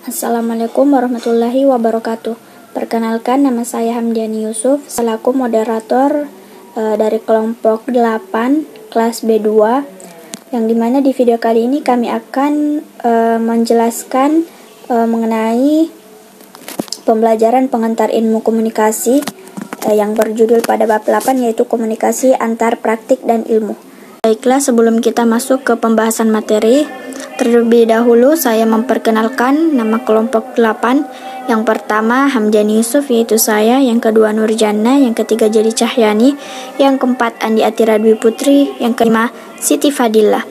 Assalamualaikum warahmatullahi wabarakatuh. Perkenalkan, nama saya Hamdiani Yusuf selaku moderator dari kelompok 8 kelas B2, yang dimana di video kali ini kami akan menjelaskan mengenai pembelajaran pengantar ilmu komunikasi yang berjudul pada bab 8, yaitu komunikasi antar praktik dan ilmu. Baiklah, sebelum kita masuk ke pembahasan materi, terlebih dahulu saya memperkenalkan nama kelompok 8. Yang pertama Hamdiani Yusuf, yaitu saya. Yang kedua Nurjana. Yang ketiga Jadi Cahyani. Yang keempat Andi Atira Dwi Putri. Yang kelima Siti Fadillah.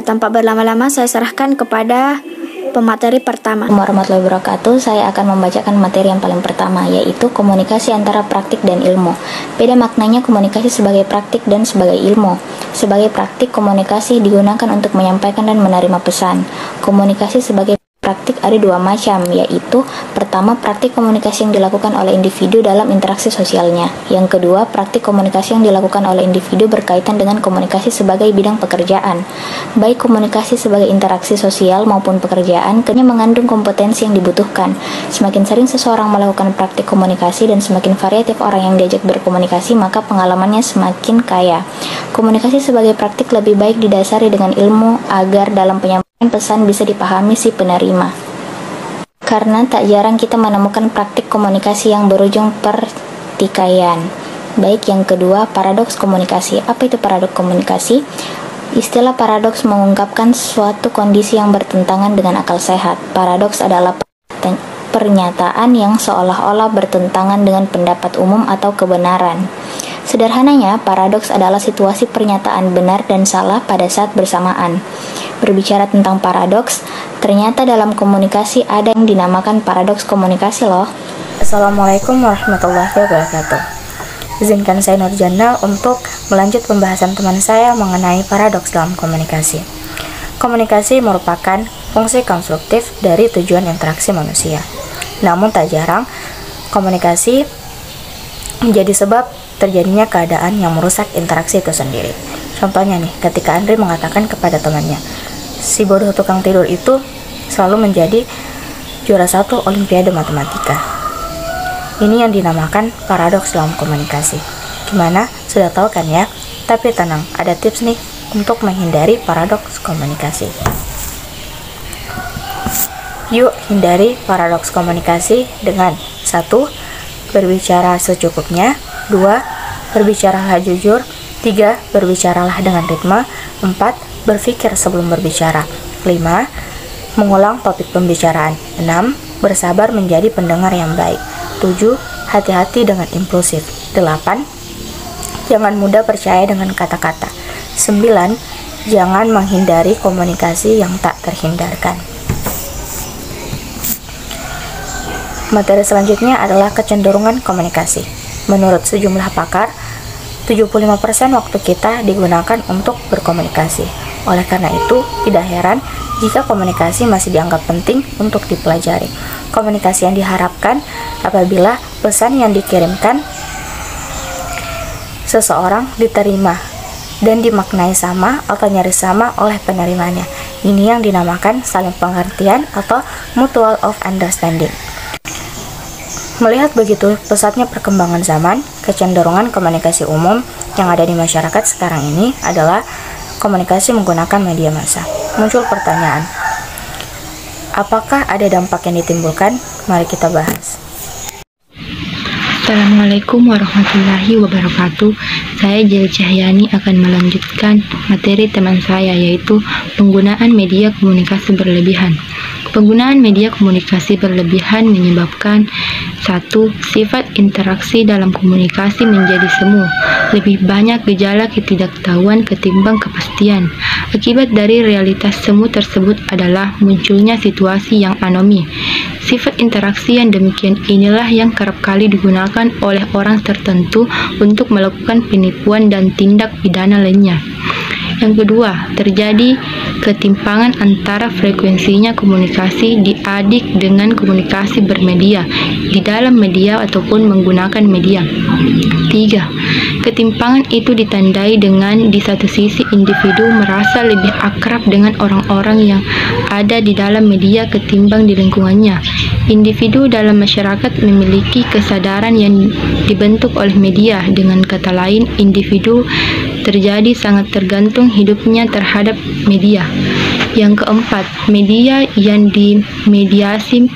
Tanpa berlama-lama saya serahkan kepada pemateri pertama. Warahmatullahi wabarakatuh. Saya akan membacakan materi yang paling pertama, yaitu komunikasi antara praktik dan ilmu. Beda maknanya komunikasi sebagai praktik dan sebagai ilmu. Sebagai praktik, komunikasi digunakan untuk menyampaikan dan menerima pesan. Komunikasi sebagai praktik ada dua macam, yaitu pertama, praktik komunikasi yang dilakukan oleh individu dalam interaksi sosialnya. Yang kedua, praktik komunikasi yang dilakukan oleh individu berkaitan dengan komunikasi sebagai bidang pekerjaan. Baik komunikasi sebagai interaksi sosial maupun pekerjaan, keduanya mengandung kompetensi yang dibutuhkan. Semakin sering seseorang melakukan praktik komunikasi dan semakin variatif orang yang diajak berkomunikasi, maka pengalamannya semakin kaya. Komunikasi sebagai praktik lebih baik didasari dengan ilmu agar dalam penyampaian pesan bisa dipahami si penerima. Karena tak jarang kita menemukan praktik komunikasi yang berujung pertikaian. Baik, yang kedua, paradoks komunikasi. Apa itu paradoks komunikasi? Istilah paradoks mengungkapkan suatu kondisi yang bertentangan dengan akal sehat. Paradoks adalah pernyataan yang seolah-olah bertentangan dengan pendapat umum atau kebenaran. Sederhananya, paradoks adalah situasi pernyataan benar dan salah pada saat bersamaan. Berbicara tentang paradoks, ternyata dalam komunikasi ada yang dinamakan paradoks komunikasi loh. Assalamualaikum warahmatullahi wabarakatuh. Izinkan saya Nurjana untuk melanjut pembahasan teman saya mengenai paradoks dalam komunikasi. Komunikasi merupakan fungsi konstruktif dari tujuan interaksi manusia. Namun tak jarang, komunikasi menjadi sebab terjadinya keadaan yang merusak interaksi itu sendiri. Contohnya nih, ketika Andri mengatakan kepada temannya, si bodoh tukang tidur itu selalu menjadi juara 1 Olimpiade Matematika. Ini yang dinamakan paradoks dalam komunikasi. Gimana? Sudah tahu kan ya? Tapi tenang, ada tips nih untuk menghindari paradoks komunikasi. Yuk hindari paradoks komunikasi dengan 1. Berbicara secukupnya. 2. Berbicaralah jujur. 3. Berbicaralah dengan ritme. 4. Berpikir sebelum berbicara. 5. Mengulang topik pembicaraan. 6. Bersabar menjadi pendengar yang baik. 7. Hati-hati dengan impulsif. 8. Jangan mudah percaya dengan kata-kata. 9. Jangan menghindari komunikasi yang tak terhindarkan. Materi selanjutnya adalah kecenderungan komunikasi. Menurut sejumlah pakar, 75% waktu kita digunakan untuk berkomunikasi. Oleh karena itu, tidak heran jika komunikasi masih dianggap penting untuk dipelajari. Komunikasi yang diharapkan apabila pesan yang dikirimkan seseorang diterima dan dimaknai sama atau nyaris sama oleh penerimanya. Ini yang dinamakan saling pengertian atau mutual of understanding. Melihat begitu pesatnya perkembangan zaman, kecenderungan komunikasi umum yang ada di masyarakat sekarang ini adalah komunikasi menggunakan media massa. Muncul pertanyaan, apakah ada dampak yang ditimbulkan? Mari kita bahas. Assalamualaikum warahmatullahi wabarakatuh. Saya Jadi Cahyani akan melanjutkan materi teman saya, yaitu penggunaan media komunikasi berlebihan. Penggunaan media komunikasi berlebihan menyebabkan 1. Sifat interaksi dalam komunikasi menjadi semu. Lebih banyak gejala ketidaktahuan ketimbang kepastian. Akibat dari realitas semu tersebut adalah munculnya situasi yang anomi. Sifat interaksi yang demikian inilah yang kerap kali digunakan oleh orang tertentu untuk melakukan penipuan dan tindak pidana lainnya. Yang kedua, terjadi ketimpangan antara frekuensinya komunikasi diadik dengan komunikasi bermedia di dalam media ataupun menggunakan media. 3. Ketimpangan itu ditandai dengan di satu sisi individu merasa lebih akrab dengan orang-orang yang ada di dalam media ketimbang di lingkungannya. Individu dalam masyarakat memiliki kesadaran yang dibentuk oleh media. Dengan kata lain, individu terjadi sangat tergantung hidupnya terhadap media. Yang keempat, media yang dimediasi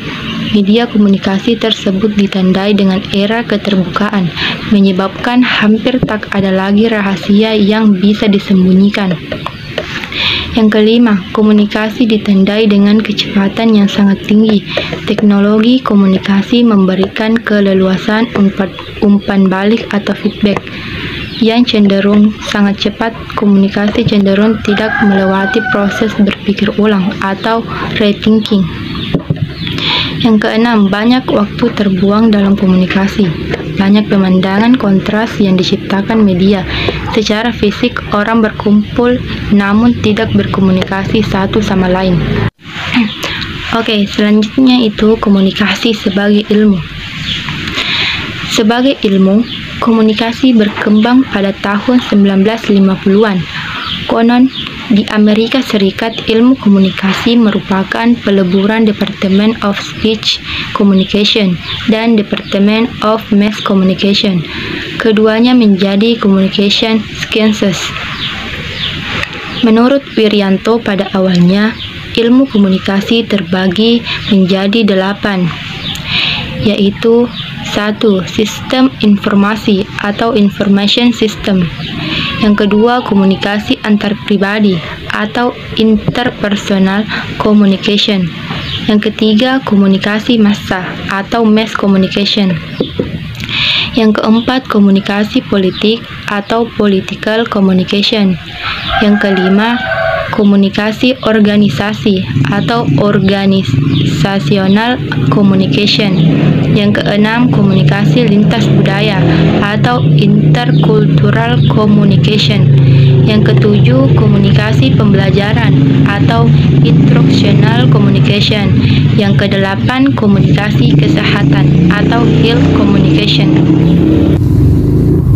media komunikasi tersebut ditandai dengan era keterbukaan, menyebabkan hampir tak ada lagi rahasia yang bisa disembunyikan. Yang kelima, komunikasi ditandai dengan kecepatan yang sangat tinggi. Teknologi komunikasi memberikan keleluasan umpan balik atau feedback yang cenderung sangat cepat. Komunikasi cenderung tidak melewati proses berpikir ulang atau rethinking. Yang keenam, banyak waktu terbuang dalam komunikasi. Banyak pemandangan kontras yang diciptakan media. Secara fisik, orang berkumpul namun tidak berkomunikasi satu sama lain. Oke, selanjutnya itu komunikasi sebagai ilmu. Sebagai ilmu, komunikasi berkembang pada tahun 1950-an. Konon, di Amerika Serikat, ilmu komunikasi merupakan peleburan Department of Speech Communication dan Department of Mass Communication. Keduanya menjadi Communication Sciences. Menurut Wirianto, pada awalnya, ilmu komunikasi terbagi menjadi 8, yaitu 1. Sistem informasi atau information system. Yang kedua, komunikasi antar pribadi atau interpersonal communication. Yang ketiga, komunikasi massa atau mass communication. Yang keempat, komunikasi politik atau political communication. Yang kelima, komunikasi organisasi atau organisational communication. Yang keenam, komunikasi lintas budaya atau intercultural communication. Yang ketujuh, komunikasi pembelajaran atau instructional communication. Yang kedelapan, komunikasi kesehatan atau health communication.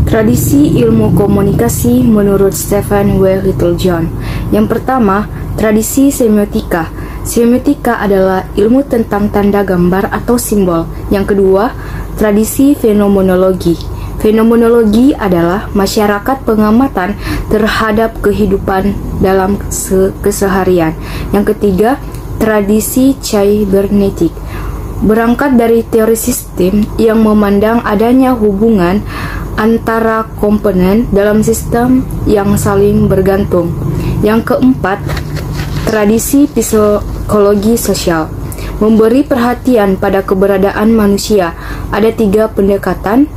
Tradisi ilmu komunikasi menurut Stephen W. Littlejohn. Yang pertama, tradisi semiotika. Semiotika adalah ilmu tentang tanda gambar atau simbol. Yang kedua, tradisi fenomenologi. Fenomenologi adalah masyarakat pengamatan terhadap kehidupan dalam keseharian. Yang ketiga, tradisi cybernetik. Berangkat dari teori sistem yang memandang adanya hubungan antara komponen dalam sistem yang saling bergantung. Yang keempat, tradisi psikologi sosial. Memberi perhatian pada keberadaan manusia. Ada 3 pendekatan.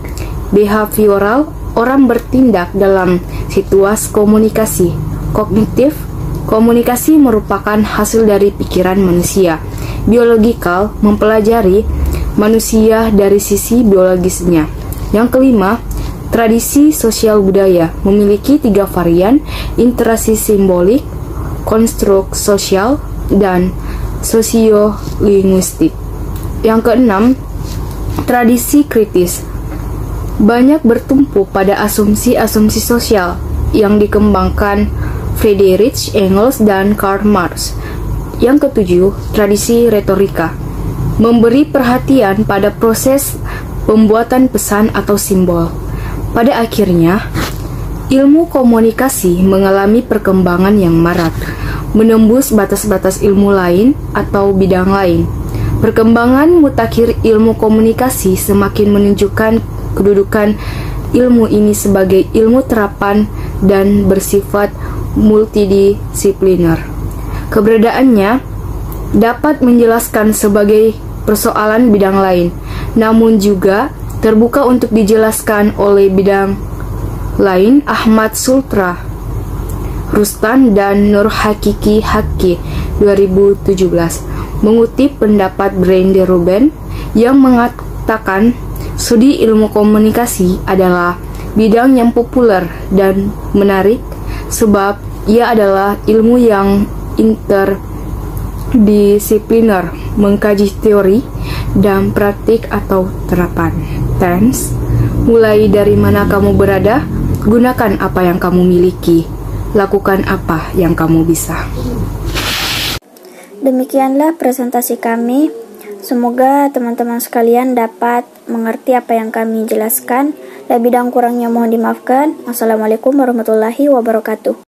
Behavioral, orang bertindak dalam situasi komunikasi. Kognitif, komunikasi merupakan hasil dari pikiran manusia. Biologikal, mempelajari manusia dari sisi biologisnya. Yang kelima, tradisi sosial budaya memiliki 3 varian: interaksi simbolik, konstruk sosial, dan sosiolinguistik. Yang keenam, tradisi kritis banyak bertumpu pada asumsi-asumsi sosial yang dikembangkan Friedrich Engels dan Karl Marx. Yang ketujuh, tradisi retorika memberi perhatian pada proses pembuatan pesan atau simbol. Pada akhirnya, ilmu komunikasi mengalami perkembangan yang marak, menembus batas-batas ilmu lain atau bidang lain. Perkembangan mutakhir ilmu komunikasi semakin menunjukkan kedudukan ilmu ini sebagai ilmu terapan dan bersifat multidisipliner. Keberadaannya dapat menjelaskan sebagai persoalan bidang lain, namun juga terbuka untuk dijelaskan oleh bidang lain. Ahmad Sultra Rustan dan Nur Hakiki Haki 2017 mengutip pendapat Brandy Ruben yang mengatakan studi ilmu komunikasi adalah bidang yang populer dan menarik sebab Ia adalah ilmu yang interdisipliner, mengkaji teori dan praktik atau terapan. Tense, mulai dari mana kamu berada, gunakan apa yang kamu miliki, lakukan apa yang kamu bisa. Demikianlah presentasi kami. Semoga teman-teman sekalian dapat mengerti apa yang kami jelaskan. Lebih dan kurangnya mohon dimaafkan. Assalamualaikum warahmatullahi wabarakatuh.